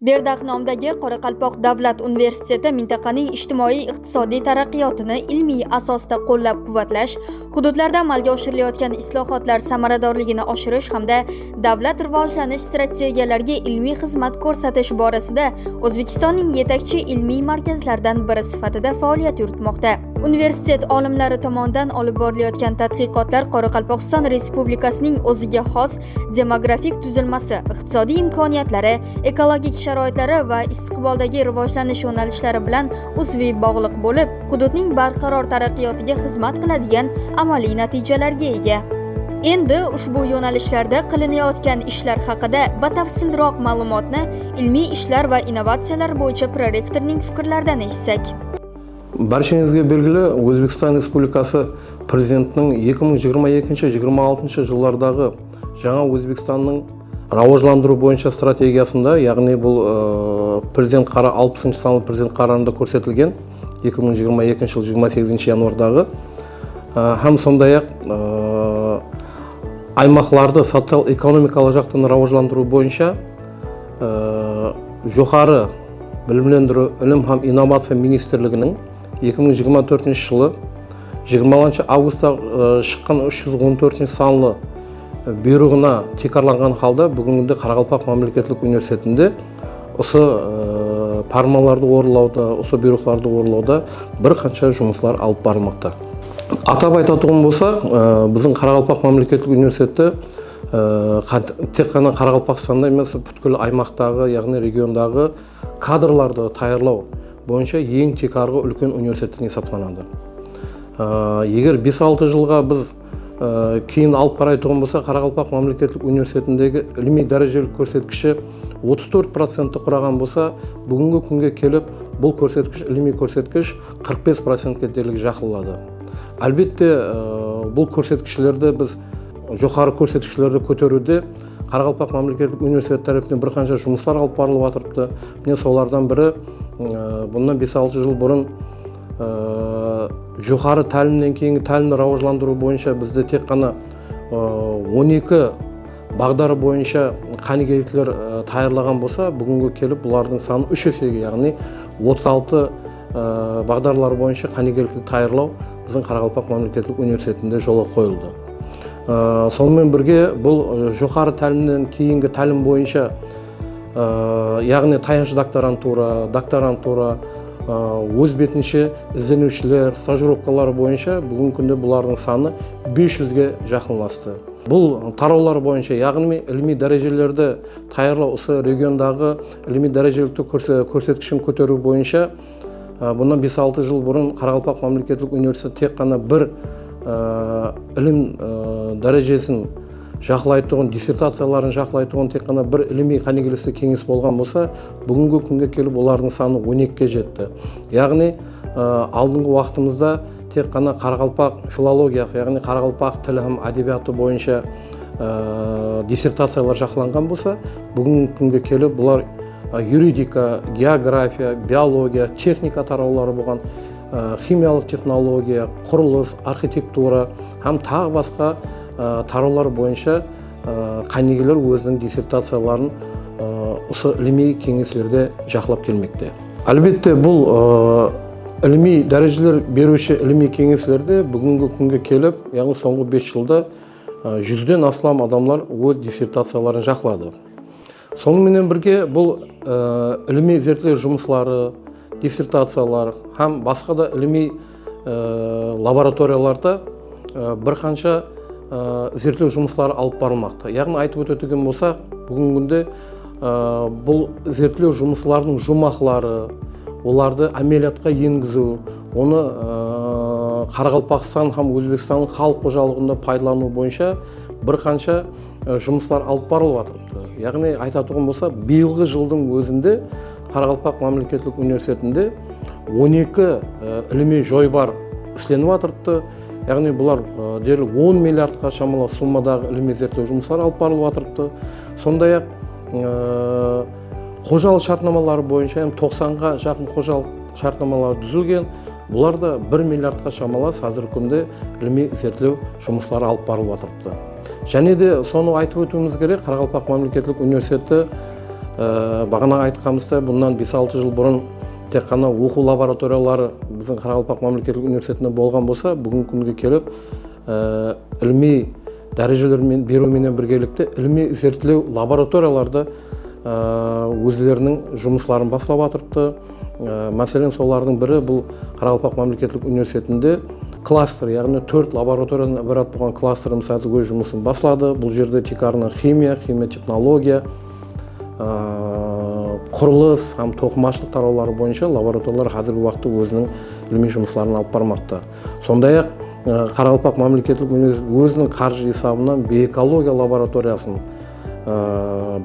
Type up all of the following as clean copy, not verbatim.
Berdaq nomidagi Qoraqalpoq davlat universiteti mintaqaning ijtimoiy-iqtisodiy taraqqiyotini ilmiy asosda qo'llab-quvvatlash, hududlarda amalga oshirilayotgan islohotlar samaradorligini oshirish hamda davlat rivojlanish strategiyalariga ilmiy xizmat ko'rsatish borasida O'zbekistonning yetakchi ilmiy markazlaridan biri sifatida faoliyat yuritmoqda. Universitet olimlari tomonidan olib borilayotgan tadqiqotlar Qoraqalpog'iston Respublikasining o'ziga xos demografik tuzilmasi, iqtisodiy imkoniyatlari, ekologik sharoitlari va istiqboldagi rivojlanish yo'nalishlari bilan uzviy bog'liq bo'lib, hududning barqaror taraqqiyotiga xizmat qiladigan amaliy natijalarga ega. Endi ushbu yo'nalishlarda qilinayotgan ishlar haqida batafsilroq ma'lumotni ilmiy ishlar va innovatsiyalar bo'yicha prorektorning fikrlaridan eshitsak. Barchangizga belgili, O'zbekiston Respublikasi Prezidentining 2022-26 yillardagi жаңа O'zbekistonning rivojlantirish bo'yicha strategiyasida, ya'ni bu Prezident qarori 60-sonli Prezident qarorida ko'rsatilgan 2022 yil 28 yanvardagi ham sonday-ақ аймақларды социал-экономикалық жақтан rivojlantirish bo'yicha жоғары білімлендіру, ілім һәм инновация министрлігінің 2024 жылы 20 августта шыққан 314 санлы бұйрығына текарланған халда бүгінгі Қарақалпақ мемлекеттік университетінде осы пармаларды орындауда, осы бұйрықтарды орындауда бір қанша жұмыстар алып барылмақта. Атап айтатын болсақ, біздің Қарақалпақ мемлекеттік университеті тек қана Қарақалпақстанда емес, бүткіл аймақтағы, яғни региондағы кадрларды даярлау бойынша ең текарғы үлкен университеттен есептелінеді. Егер 5-6 жылға біз кейін алып қарайтын болсақ, Қарақалпақ мемлекеттік университетіндегі ilmi дәрежелік көрсеткіші 34% құраған болса, бүгінгі күнге келіп бұл көрсеткіш, ilmi көрсеткіш 45%-ке дерлік жақындады. Әлбетте, бұл көрсеткішлерді біз жоғары көрсеткішлерді көтеруде Қарақалпақ мемлекеттік университет тарапынан бір қанша жұмыстар алып барылып жатырды. Міне солардан бірі bundan 5-6 жыл бұрын жоғары тәлімнен кейінгі тәлімді рivojlantыру бойынша бізде тек қана 12 бағдары бойынша қанегейліктер даярлаған болса, бүгінгі келіп бұлардың саны 3 есеге, яғни 36 бағдарлар бойынша қанегейлікті даярлау біздің Қарақалпақ мемлекеттік университетінде жолға қойылды. Сонымен бірге бұл жоғары тәлімнен кейінгі тәлім бойынша, яғни таяншы докторантура, өз бетінше ізденушілер, стажировкалар бойынша бүгінгі күнде бұлардың саны 500-ге жақындасты. Бұл тараулар бойынша, яғни ilmi дәрежелерді даярлау, осы региондағы ilmi дәрежелікті көрсеткішін көтеру бойынша, bundan 5-6 жыл бұрын Қарақалпақ мемлекеттік университеті тек қана бір ilm дәрежесін жақлайтын, диссертацияларын жақлайтын тек қана бір ilmi қанегелісті кеңес болған болса, бүгінгі күнге келіп олардың саны 12-ке жетті. Яғни алдыңғы уақытымызда тек қана Қарақалпақ филология, яғни Қарақалпақ тілі һәм әдебиеті бойынша диссертациялар жақланған болса, бүгінгі күнге келіп бұлар юридика, география, биология, техника тараулары болған, химиялық технология, құрылыс, архитектура һәм тағы басқа тараулар бойынша қанегелер өзінің диссертацияларын осы ilmi кеңеслерде жақлап келмекте. Әлбетте, бұл ilmi дәрежелер беруші ilmi кеңеслерде бүгінгі күнге келіп, яғни соңғы 5 жылда 100-ден астам адамлар өз диссертацияларын жақлады. Сонымен бірге бұл ilmi зерттеу жұмыстары, диссертациялар һәм басқа да ilmi лабораторияларда бір қанша зерттеу жұмыстары алып барылмақта. Яғни айтып өтетін болсақ, бүгінгі күнде бұл зерттеу жұмыстарының жұмақлары, оларды әмелиятқа енгізу, оны Қарақалпақстан һәм Өзбекстанның халық қожалығында пайдалану бойынша бір қанша жұмыстар алып барылып жатырды. Яғни айтатын болса, биылғы жылдың өзінде Қарақалпақ мемлекеттік университетінде 12 ilmi жойбар істеніп жатырды. Яғни бұлар дерлік 10 миллиардқа шамалы суммадағы ilmi зерттеу жұмыстары алып барылып жатырды. Сондай-ақ қожалық шартнамалары бойынша 90-ға жақын қожалық шартнамалар түзілген. Бұлар да 1 миллиардқа шамалы қазіргі күнде ilmi зерттеу жұмыстары алып барылып жатырды. Және де соны айтып өтуіміз керек, Қарақалпақ мемлекеттік университеті бағана айтқанымыздай бұндан 5-6 жыл бұрын тек қана оқу лабораториялары біздің Қарақалпақ мемлекеттік университетінде болған болса, бүгінгі күнге келіп ілми дәрежелермен беруменен біргелікте ілми зерттеу лабораторияларды өздерінің жұмысларын бастап жатырыпты. Мәселен, солардың бірі бұл Қарақалпақ мемлекеттік университетінде кластер, яғни 4 лабораториядан ібарат болған кластер мысалы өз жұмысын бастады. Бұл жерде тек қана химия технология, құрылыс һәм тоқымашылық тараулары бойынша лабораториялар қазіргі уақытта өзінің ilmiy жұмысларын алып бармақта. Сондай-ақ Қарақалпақ мемлекеттік университеті өзінің қаржы есебінен биоэкология лабораториясын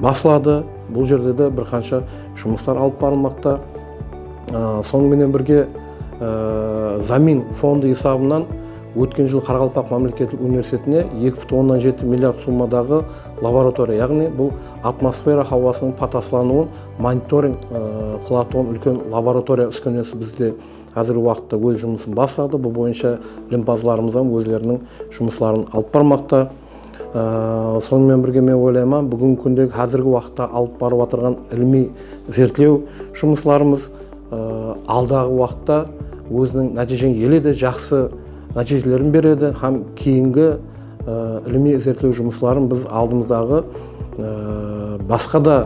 басылады. Бұл жерде де бір қанша жұмыстар алып барылмақта. Сонымен бірге Замин фонды есебінен өткен жыл Қарақалпақ мемлекеттік университетіне 2,7 миллиард суммадағы лаборатория, яғни бұл атмосфера хауасының патаслануын мониторинг қылатын үлкен лаборатория үскенесі бізде қазіргі уақытта өз жұмысын бастады. Бұл бойынша білімпаздарымыздан өздерінің жұмысларын алып бармақта. Сонымен бірге мен ойлаймын, бүгінгі күндегі қазіргі уақытта алып барып отырған ilmiy зерттеу жұмысларымыз алдағы уақытта өзінің нәтижені еледі, жақсы нәтижелерін береді. Һәм кейінгі ilmiy зерттеу жұмысларын біз алдымыздағы басқа да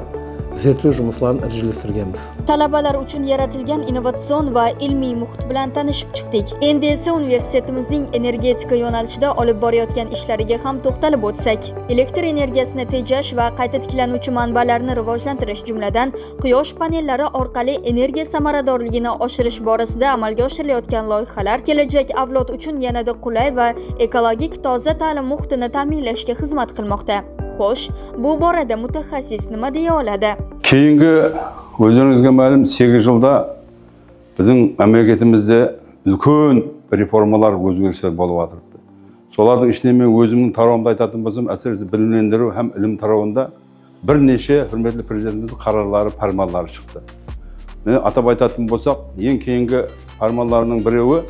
zertlew жұмысларын іржелестіргенбіз. Talabalar uchun yaratilgan innovatsion va ilmiy muhit bilan tanishib chiqdik. Endi esa universitetimizning energetika yo'nalishida olib borayotgan ishlariga ham to'xtalib o'tsak. Elektr energiyasini tejash va qayta tiklanuvchi manbalarni rivojlantirish jumladan quyosh panellari orqali energiya samaradorligini oshirish borasida amalga oshirilayotgan loyihalar kelajak avlod uchun yanada qulay va ekologik toza ta'lim muhitini ta'minlashga xizmat qilmoqda. Xo'sh, bu borada mutaxassis nima deya oladi? Keyingi o'zingizga ma'lum 8 yilda bizning mamlakatimizda ulkan reformalar o'zgarishlar bo'lib o'tiribdi. Solarning ishini men o'zimning tarafimda aytadigan bo'lsam, asarisi bilimlendiruv ham ilm tarafında bir necha hurmatli prezidentimizning qarorlari, farmonlari chiqdi. Men atab aytadigan bo'lsak, eng keyingi farmonlarning biriwi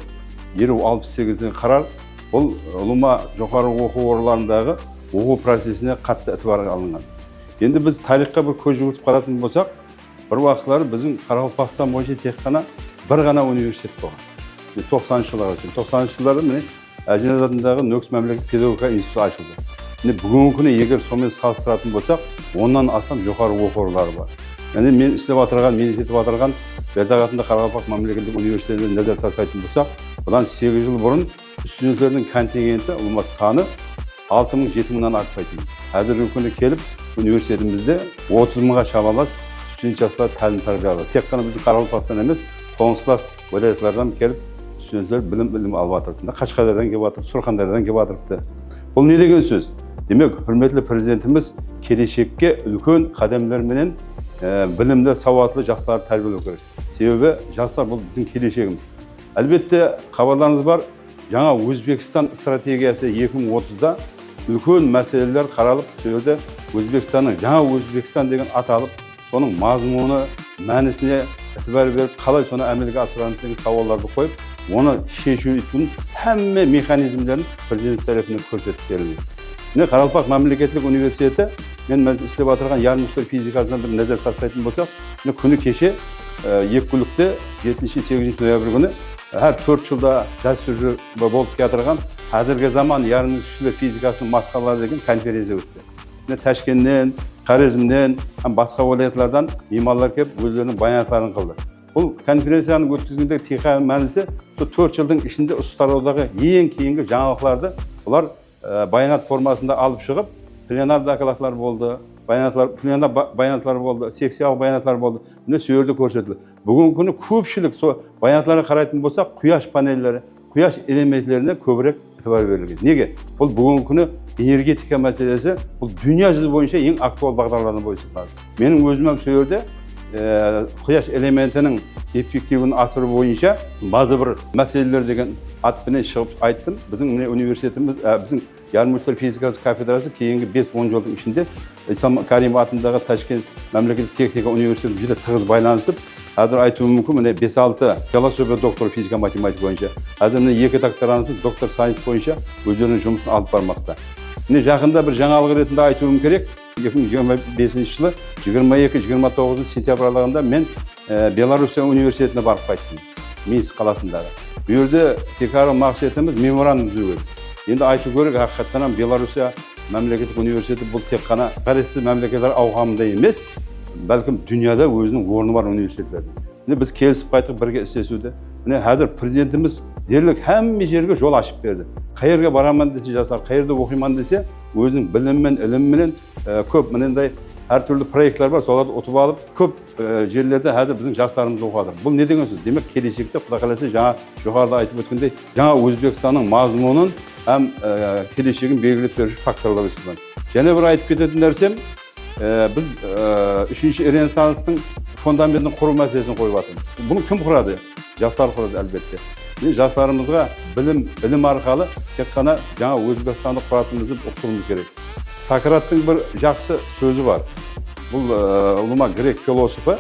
68-qaror бұл ulama жоғары оқу орындарындағы оқу процесіне қатты e'tiborga алынған. Енді біз тарихқа бір көз жүгіртіп қарайтын болсақ, бір уақытлары біздің Қарақалпақстан бойынша тек қана бір ғана университет болған. 90-шы жылдары міне Әжінез атындағы Нөкс мемлекеттік педагогика институты ашылды. Бүгінгі күні егер сонымен салыстыратын болсақ, оннан астам жоғары оқу орындары бар. Мен істеп отырған, мен етіп отырған Бәлдағатында Қарақалпақ мемлекеттік университетіне назар тастайтын болсақ, бұдан 8 жыл бұрын студенттердің контингенті саны 6-7 артпайтын. Қазіргі күні келіп университетімізде 30 мыңға шамалас студент жастар тәлім тәрбие алады. Тек қана біздің Қарақалпақстан емес, қоңсылас уәлаяттардан келіп студенттер білім алып жатырды. Қашқардан келіп жатыр, Сурхандардан келіп жатырды. Бұл не деген сөз? Демек, құрметті президентіміз келешекке үлкен қадамдарменен білімді, сауатлы жастарды тәрбиелеу керек. Себебі жастар бұл біздің келешегіміз. Әлбетте, хабарларыңыз бар, жаңа Өзбекстан стратегиясы 2030-да үлкен мәселелер қаралып, сөйледі Өзбекстанның жаңа Өзбекстан деген аталып, соның мазмұны, мәнісіне e'tibor berib, қалай соны әмелге асырамыз деген сауалдарды қойып, оны шешу үшін әмме механизмдерін президент тарапынан көрсетіп берілді. Міне Қарақалпақ мемлекеттік университеті, мен істеп отырған ярмүштер физикасынан бір назар тастайтын болсақ, күні кеше Еккүлікте 7-8 ноябрь күні әр 4 жылда дәстүрлі болып келатырған қазіргі заман ярмүштер физикасының масқалары деген конференция өтті. Ташкенттен, Хорезмден, басқа уәлаяттардан имамдар келіп өздерінің баянаттарын қылды. Бұл конференцияның өткізгендегі тиқа мәнісі 4 жылдың ішінде ұстараудағы ең кейінгі жаңалықтарды бұлар баянат формасында алып шығып, пленар докладлар болды, пленар баянатлар болды, секциялық баянатлар болды. Міне сөйерді көрсетілді. Бүгінгі күні көпшілік сол баянатларға қарайтын болсақ, құяш панелдері, құяш элементтеріне көбірек e'tibor berilgan. Неге? Бұл бүгінгі күні энергетика мәселесі бұл дүния жүзі бойынша ең актуал бағдарлардың бойынша. Менің өзімнің сөйерде құяш элементінің эффективін асыру бойынша базы бір мәселелер деген атпенен шығып айттым. Біздің университетіміз, біздің Ярмүштер физикасы кафедрасы кейінгі 5-10 жылдың ішінде Ислам Каримов атындағы Ташкент мемлекеттік техника университеті жүзде тығыз байланысып, қазір айтуым мүмкін, міне 5-6 философия доктор физика математика бойынша, қазір міне 2 докторантымыз доктор сайенс бойынша өздерінің жұмысын алып бармақта. Міне жақында бір жаңалық ретінде айтуым керек, 2025 жылы 22-29 сентябрь аралығында мен Белоруссия университетіне барып қайттым, Минск қаласындағы. Bu yerде tekrar maqsadımız memorandum түзу. Енді айту керек, ақиқаттан Белоруссия мемлекеттік университеті бұл тек қана қарасты мемлекеттер ауқымында емес, бәлкім дүнияда өзінің орны бар университеттер. Біз келісіп қайттық бірге істесуде. Қазір президентіміз дерлік әмме жерге жол ашып берді. Қайерге бараман десе жастар, қайерде оқиман десе, өзінің біліммен, іліммен көп мынандай әртүрлі проекттер бар, соларды ұтып алып, көп жерлерде қазір біздің жастарымыз оқады. Бұл не деген сөз? Демек, келешекте Құдай қаласа жаңа жоғарыда айтып өткендей, жаңа Өзбекстанның мазмұнын һәм келешегін белгілеп беруші факторлар өсірген. Және бір айтып кететін нәрсем, біз үшінші ренессанстың фундаментін құру мәселесін қойып жатырмыз. Бұны кім құрады? Жастар құрады әлбетте. Жастарымызға білім арқылы тек қана жаңа Өзбекстанды құратынымызды ұқтыруымыз керек. Сократтың бір жақсы сөзі бар. Бұл ұлыма грек философы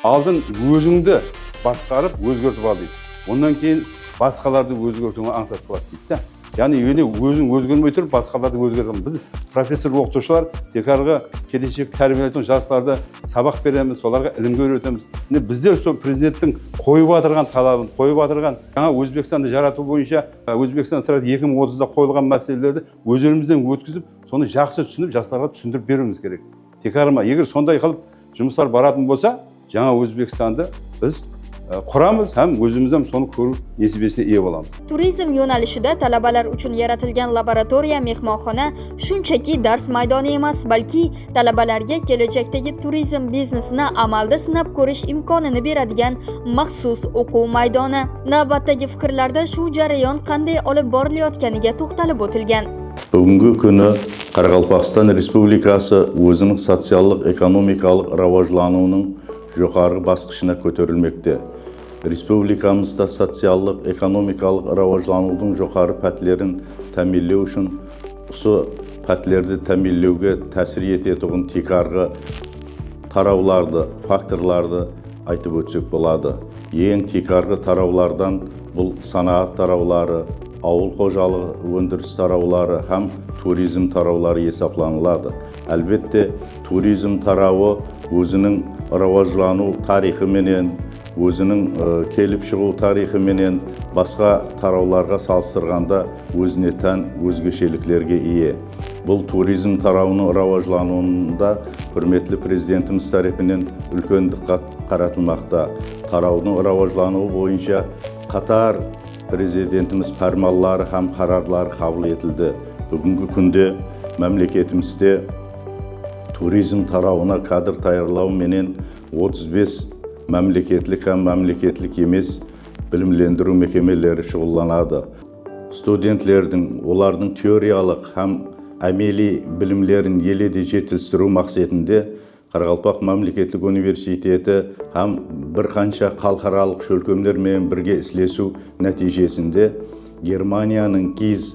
алдын өзіңді басқарып өзгертіп ал дейді. Ондан кейін басқаларды өзгертуіңе аңсат қылады дейді. Яғни өзің өзгермей тұрып басқаларды өзгертеміз. Біз профессор оқытушылар текарғы келешек тәрбиелейтін жастарды сабақ береміз, соларға ілімге үйретеміз. Біздер сол президенттің қойып отырған талабын, қойып отырған жаңа Өзбекстанды жарату бойынша Өзбекстан стратегия 2030-да қойылған мәселелерді өздерімізден өткізіп, соны жақсы түсініп, жастарға түсіндіріп беруіміз керек. Текарыма, егер сондай қылып жұмыстар баратын болса, жаңа Өзбекстанды біз құрамыз һәм өзіміз ham соны көру несібесіне ие боламыз. Turizm yo'nalishida talabalar uchun yaratilgan laboratoriya mehmonxona shunchaki dars maydoni emas, balki talabalarga kelajakdagi turizm biznesini amalda sinab ko'rish imkonini beradigan maxsus o'quv maydoni. Navbatdagi fikrlarda shu jarayon qanday olib borilayotganiga to'xtalib o'tilgan. Бүгінгі күні Қарақалпақстан Республикасы өзінің социалдық-экономикалық раважлануының жоғарғы басқышына көтерілмекте. Республикамызда социалдық-экономикалық раважланудың жоғары пәтлерін тәмелеу үшін, осы пәтлерді тәмелеуге тәсір ететұғын текарғы тарауларды, факторларды айтып өтсек болады. Ең текарғы тараулардан бұл санаат тараулары, ауыл қожалығы өндіріс тараулары һәм туризм тараулары есептелінеді. Әлбетте, туризм тарауы өзінің раважлану тарихы менен, өзінің келіп шығу тарихы менен басқа тарауларға салыстырғанда өзіне тән өзгешеліктерге ие. Бұл туризм тарауының раважлануында құрметті президентіміз тарапынан үлкен диққат қаратылмақта. Тараудың раважлануы бойынша қатар президентіміз фарманлары һәм қарарлары қабыл етілді. Бүгінгі күнде мемлекетімізде туризм тарауына кадр даярлау менен 35 мемлекеттік һәм мемлекеттік емес білімлендіру мекемелері шұғылданады. Студенттердің олардың теориялық һәм әмели білімлерін еледе жетілдіру мақсатында Қарақалпақ мемлекеттік университеті һәм бірқанша халықаралық шөлкемдермен бірге істесу нәтижесінде Германияның КИЗ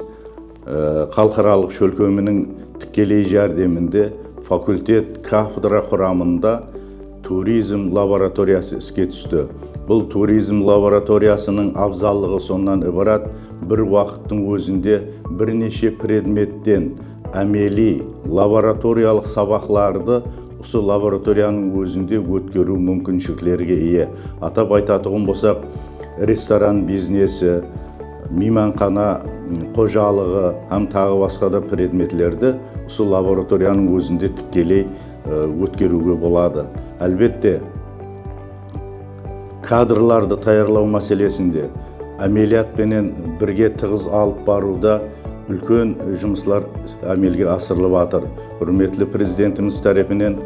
халықаралық шөлкемінің тікелей жәрдемінде факультет кафедра құрамында туризм лабораториясы іске түсті. Бұл туризм лабораториясының абзаллығы сонан ібарат, бір уақыттың өзінде бірнеше предметтен әмели лабораториялық сабақларды осы лабораторияның өзінде өткеру мүмкіншіліктерге ие. Атап айтатығым болсақ, ресторан бизнесі, мейманхана қожалығы һәм тағы басқа да предметлерді осы лабораторияның өзінде тікелей өткеруге болады. Әлбетте, кадрларды даярлау мәселесінде әмелиятпенен бірге тығыз алып баруда үлкен жұмыслар әмелге асырылып жатыр. Құрметті президентіміз тарапынан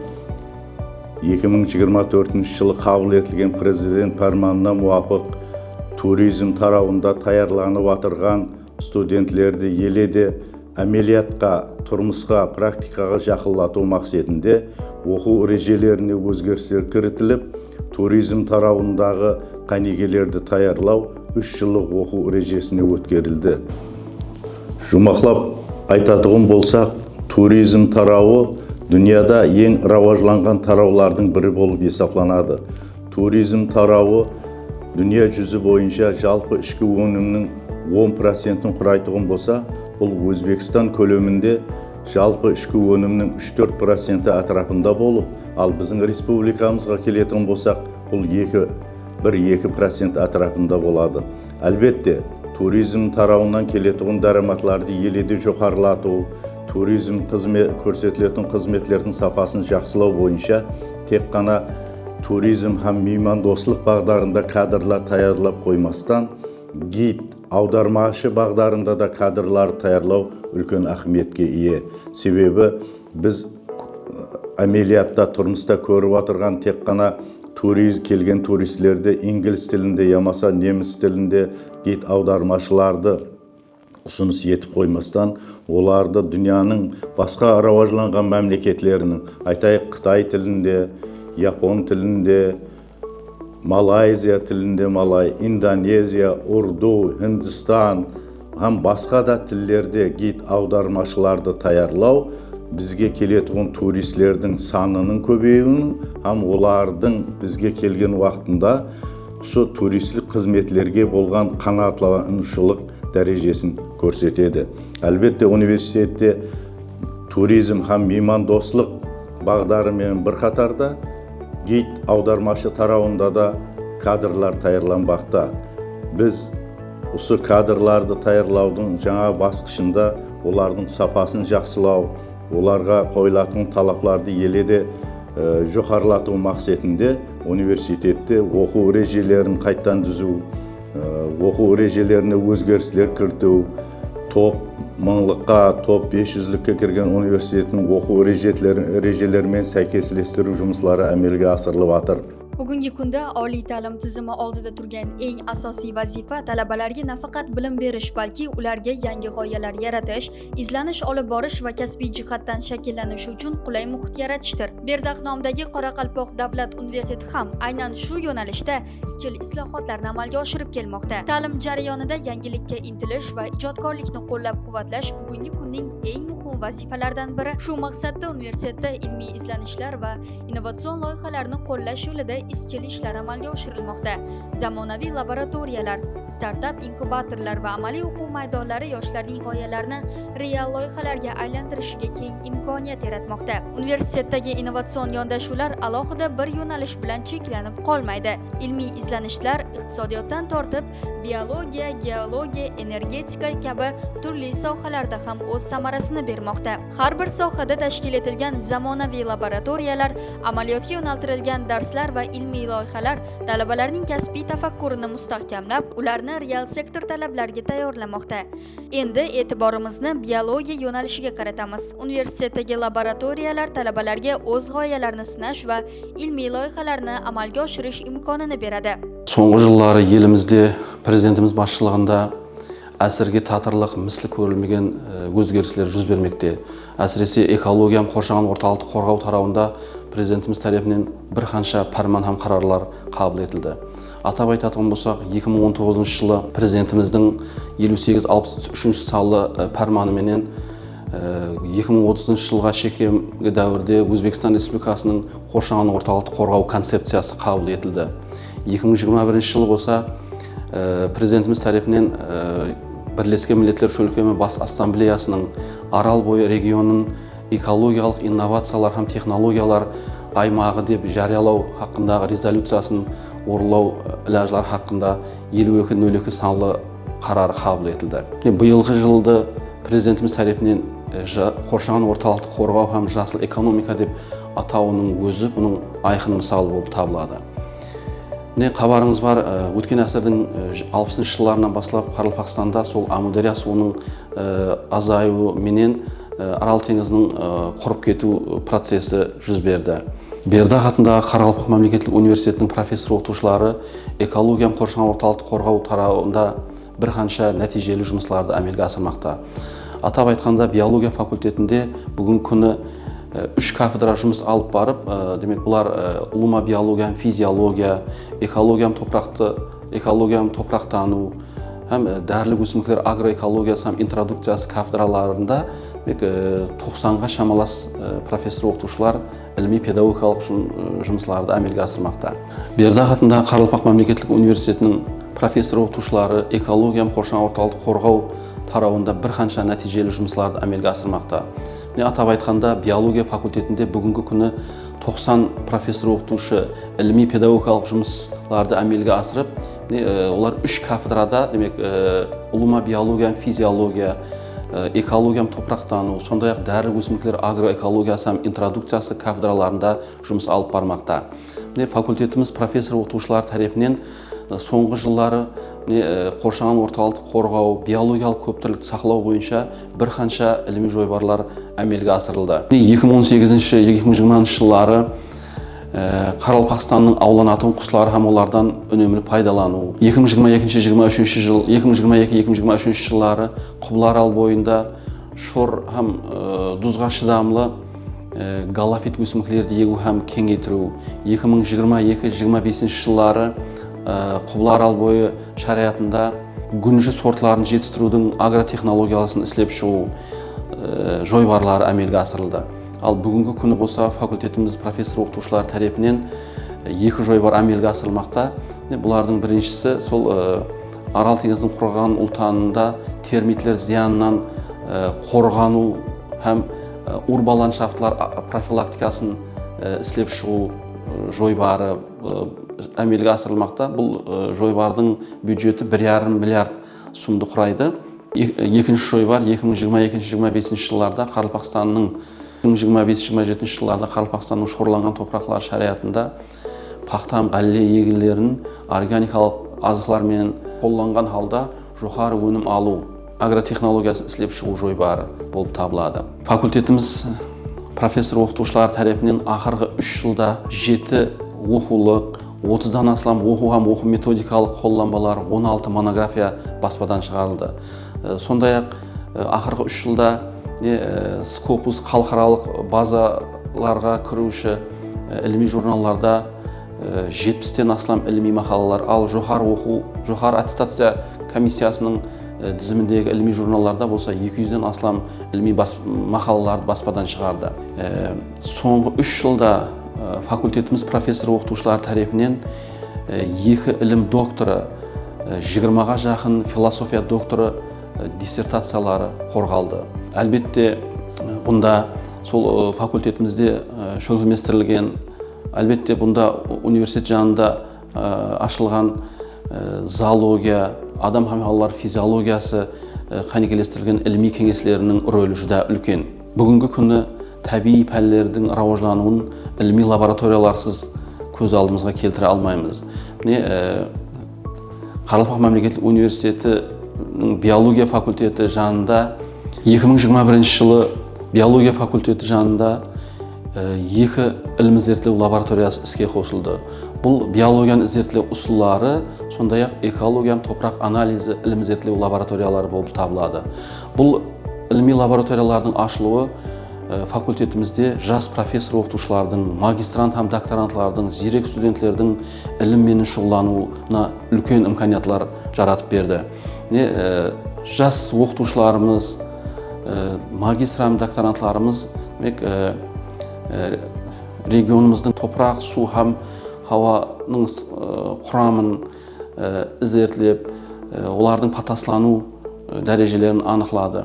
2024 жылы қабыл етілген президент фарманына муафық туризм тарауында даярланып жатырған студенттерді еледе әмелиятқа, тұрмысқа, практикаға жақындату мақсатында оқу ережелеріне өзгерістер кіргізіліп, туризм тарауындағы қанегелерді даярлау 3 жылдық оқу ережесіне өткерілді. Жұмақлап айтатығым болсақ, туризм тарауы дүнияда ең раважланған тараулардың бірі болып есептелінеді. Туризм тарауы дүния жүзі бойынша жалпы ішкі өнімнің 10%-ін құрайтығын болса, бұл Өзбекстан көлемінде жалпы ішкі өнімнің 3-4% атрапында болып, ал біздің республикамызға келетін болсақ, бұл 1-2% атрапында болады. Әлбетте, туризм тарауынан келетін дараматларды еледе жоғарылату, туризм көрсетілетін қызметлердің сапасын жақсылау бойынша тек қана туризм һәм меймандостық бағдарында кадрлар таярлап қоймастан, гид, аудармашы бағдарында да кадрлар таярлау үлкен ахметке ие. Себебі біз әмелиятта, тұрмыста көріп отырған тек қана келген туристерді инглиз тілінде, ямаса неміс тілінде гид аудармашыларды ұсыныс етіп қоймастан, оларды дүнияның басқа рауажланған мемлекеттерінің, айтайық Қытай тілінде, Япон тілінде, Малайзия тілінде, Индонезия, Урду, Хиндистан, һәм басқа да тілдерде гид аудармашыларды таярлау бізге келетін туристердің санының көбеюін, һәм олардың бізге келген уақытында осы туристік қызметлерге болған қанағаттанушылық дәрежесін көрсетеді. Әлбетте университетте туризм һәм меймандостық бағдарымен бір қатарда гид аудармашы тарауында да кадрлар таярланбақта. Біз осы кадрларды таярлаудың жаңа басқышында олардың сапасын жақсылау, оларға қойылатын талаптарды еледе жоғарылату мақсатында университетте оқу ережелерін қайттан түзу, оқу ережелеріне өзгерістер кірту, топ 1000-лыққа, топ 500-лікке кірген университеттің оқу ережелерімен сәйкеслестіру жұмыстары әмелге асырылып жатыр. Bugungi kunda oliy ta'lim tizimi oldida turgan eng asosiy vazifa talabalarga nafaqat bilim berish, balki ularga yangi g'oyalar yaratish, izlanish olib borish va kasbiy jihatdan shakllanish uchun qulay muhit yaratishdir. Berdax nomidagi Qoraqalpoq davlat universiteti ham aynan shu yo'nalishda izchil islohotlarni amalga oshirib kelmoqda. Ta'lim jarayonida yangilikka intilish va ijodkorlikni qo'llab-quvvatlash bugungi kunning eng muhim vazifalaridan biri. Shu maqsadda universitetda ilmiy izlanishlar va innovatsion loyihalarni qo'llash yo'lida izchil ishlar amalga oshirilmoqda. Zamonaviy laboratoriyalar, startup inkubatorlar va amaliy o'quv maydonlari yoshlarning g'oyalarini real loyihalarga aylantirishiga keng imkoniyat yaratmoqda. Universitetdagi innovatsion yondashuvlar alohida bir yo'nalish bilan cheklanib qolmaydi. Ilmiy izlanishlar iqtisodiyotdan tortib, biologiya, geologiya, energetika kabi turli sohalarda ham o'z samarasini bermoqda. Har bir sohada tashkil etilgan zamonaviy laboratoriyalar, amaliyotga yo'naltirilgan darslar va ilmiy loyihalar talabalarning kasbiy tafakkurini mustahkamlab, ularni real sektor talablariga tayyorlamoqda. Endi e'tiborimizni biologiya yo'nalishiga qaratamiz. Universitetdagi laboratoriyalar talabalarga o'z g'oyalarini sinash va ilmiy loyihalarni amalga oshirish imkonini beradi. So'nggi yillari elimizde prezidentimiz boshchiligida asrga ta'tirliq misli ko'rilmagan o'zgarishlar yuz bermoqda. Asrisi ekologiya ham qorshag'on o'rtalikni qo'rg'ov tarafında prezidentimiz tarafidan bir qancha farmon ham qarorlar qabul etildi. Atab aytadigan bo'lsak, 2019-yili prezidentimizning 5863-sonli farmoni bilan 2030-yilga shekemga davrda O'zbekiston Respublikasining qorshag'on o'rtalikni qo'rg'ov konsepsiyasi qabul etildi. 2021-yil bo'lsa, prezidentimiz tarafidan Birleşken Milletler Şölkemi Bas Assambleyasının Aral boyu regionun ekologiyalik innovatsiyalar ham texnologiyalar aymağı deb jariyalау hakkında rezolütsiyasını orlaw ilajlar hakkında 52 sanlı kararı kabul etildi. Bu yılғы жылda prezidentimiz tarafidan qorshag'on o'rtalikni qo'rg'ov ham жасыл ekonomika deb atauning o'zi buning ayqin misoli bo'lib tabıladi. Ne xabarınız var, o'tgan asrning 60-yillardan boshlab Qoraqalpog'istonda sol Amudaryo suvining azayuvi menen Aral dengizining qurib ketuv prosesi yuz berdi. Berdax atınдағы Qoraqalpoq mamlakatlik universitetining professor o'qituvchilari ekologiya ham qorshag'on o'rtalikni qo'rg'ov tarafında bir qancha natijali жұмыстарды amalga oshirmoqda. Atab aytganda biologiya fakultetinde bugun kuni 3 kafedra жұмыс alып barib, demek bular uluma biologiya, fiziologiya, ekologiya, topraqtanu, hem dərli өсімдіктер agroekologiyasi ham introduksiyasi kafedralarında 90'ga şamalas professor o'qituvchilar ilmiy pedagogik жұмыстарды amalga oshirmoqda. Berdax atınдағы Qoraqalpoq mamlakatlik universitetining professor o'qituvchilari ekologiya ham qorshag'on o'rtalikni qo'rg'ov tarafında bir qancha natijali жұмыстарды amalga oshirmoqda. Атап айтқанда, биология факультетінде бүгінгі күні 90 профессор оқытушы ilmiy pedagogикалық жұмыстарды әмелге асырып, олар 3 кафедрада, демек, ұлыма биология, физиология, экология, топырақтану, сондай-ақ дәрі өсімдіктер агроэкологиясы, интродукциясы кафедраларында жұмыс алып бармақта. Факультетіміз профессор оқытушылар тарапынан соңғы жылдары қоршаған орталықты қорғау, биологиялық көптілікті сақлау бойынша бірқанша ilmiy жойбарлар әмелге асырылды. 2018-2020 жылдары Қарақалпақстанның ауланатын құстары һәм олардан үнемді пайдалану. 2022-2023 жылдары Құбыларал бойында шор һәм дұзға шыдамлы галофит өсімдіктерді егу һәм кеңейтіру. 2022-2025 жылдары Құбыларал бойы шариғатында гүнжі сортларын жетістірудің агротехнологиясын іслеп шығу жойбарлары әмелге асырылды. Ал бүгінгі күні болса факультетіміз профессор оқытушылар тарапынан 2 жойбар әмелге асырылмақта. Бұлардың біріншісі сол Арал теңізінің құрғаған ұлтанында термитлер зиянынан қорғану һәм урбаландшафтлар профилактикасын іслеп шығу жойбары әмелге асырылмақта. Бұл жойбардың бюджеті 1,5 миллиард сумды құрайды. Екінші жойбар 2022-2025 жылдарда Қарақалпақстанның 2025-2027 жылдарда Қарақалпақстанның шоғырланған топырақтар шариғатында пақтам ғалле егілерін органикалық азықлармен қолданған халда жоғары өнім алу агротехнологиясын іслеп шығу жойбары болып табылады. Факультетіміз профессор оқытушылар тарапынан ақырғы 3 жылда 7 оқулық, 30-дан астам оқу һәм оқу методикалық қолданбалар, 16 монография баспадан шығарылды. Сондай-ақ ақырғы 3 жылда Scopus халықаралық базаларға кіруші ilmiy журналларда 70-тен астам ilmiy мақалалар, ал жоғары аттестация комиссиясының тізіміндегі ilmiy журналларда болса 200-ден астам ilmiy мақалаларды баспадан шығарды. Соңғы 3 жылда факультетіміз профессор оқытушылар тарапынан 2 ілім докторы, 20-ға жақын философия докторы диссертациялары қорғалды. Әлбетте, бұнда сол факультетімізде шөлгіместірілген, әлбетте бұнда университет жанында ашылған зоология, адам һәм физиологиясы қанекелестірілген ilmiy кеңеслерінің рөлі жүдә үлкен. Бүгінгі күні табиғи пәнлердің рауажлануын ilmiy лабораторияларсыз көз алдымызға келтіре алмаймыз. Қарақалпақ мемлекеттік университеті биология факультеті жанында 2021 жылы биология факультеті жанында 2 ilmiy зерттеу лабораториясы іске қосылды. Бұл биологияны зерттеу ұсулары, сондай-ақ экология, топырақ анализі ilmiy зерттеу лабораториялары болып табылады. Бұл ilmiy лабораториялардың ашылуы факультетімізде жас профессор оқытушылардың, магистрант һәм докторантлардың, зерек студенттердің ilіммен шұғылдануына үлкен имканиятлар жаратып берді. Жас оқытушыларымыз, магистр докторантларымыз регионымыздың топырақ, су һәм ауаның құрамын зерттеп, олардың патаслану дәрежелерін анықтады.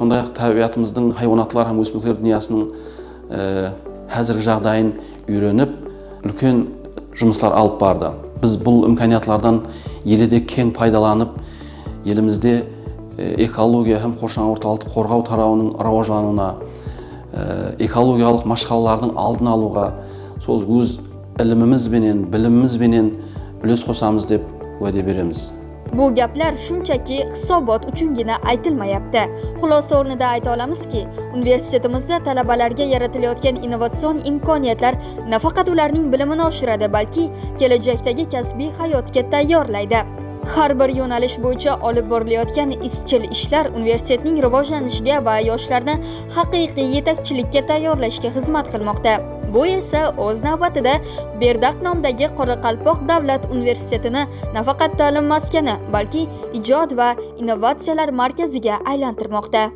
Сондай-ақ табиғатымыздың хайуанатлар һәм өсімдіктер дүниясының қазіргі жағдайын үйреніп, үлкен жұмыстар алып барды. Біз бұл имканиятлардан елде кең пайдаланып, елімізде экология һәм қоршаған орталықты қорғау тарауының рауажлануына, экологиялық машқалалардың алдын алуға, сол өз ilmimizбенен, білімімізбенен үлес қосамыз деп уәде береміз. Bu gaplar shunchaki hisobot uchungina aytilmayapti. Xulosa o'rnida ayta olamizki, universitetimizda talabalarga yaratilayotgan innovatsion imkoniyatlar nafaqat ularning bilimini oshiradi, balki kelajakdagi kasbiy hayotga tayyorlaydi. Har bir yo'nalish bo'yicha olib borilayotgan izchil ishlar universitetning rivojlanishiga va yoshlarni haqiqiy yetakchilikka tayyorlashga xizmat qilmoqda. Bu esa o'z navbatida Berdaq nomidagi Qoraqalpoq davlat universitetini nafaqat ta'lim maskani, balki ijod va innovatsiyalar markaziga aylantirmoqda.